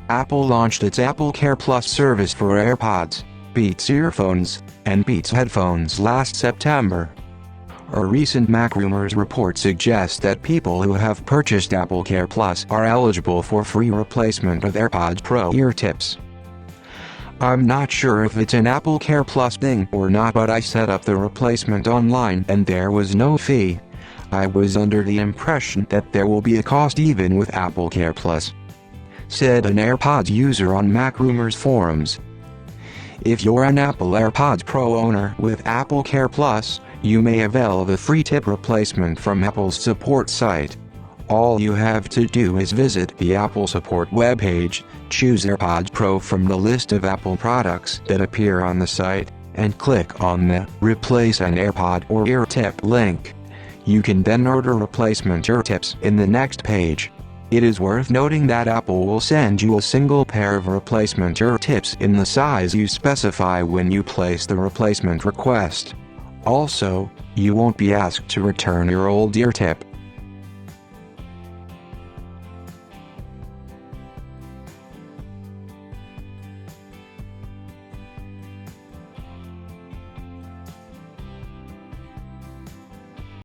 Apple launched its AppleCare Plus service for AirPods, Beats earphones, and Beats headphones last September. A recent MacRumors report suggests that people who have purchased AppleCare Plus are eligible for free replacement of AirPods Pro ear tips. I'm not sure if it's an AppleCare Plus thing or not, but I set up the replacement online and there was no fee. I was under the impression that there will be a cost even with AppleCare Plus, said an AirPods user on MacRumors forums. If you're an Apple AirPods Pro owner with AppleCare Plus, you may avail the free tip replacement from Apple's support site. All you have to do is visit the Apple support webpage, choose AirPods Pro from the list of Apple products that appear on the site, and click on the Replace an AirPod or Ear Tip link. You can then order replacement ear tips in the next page. It is worth noting that Apple will send you a single pair of replacement ear tips in the size you specify when you place the replacement request. Also, you won't be asked to return your old ear tip.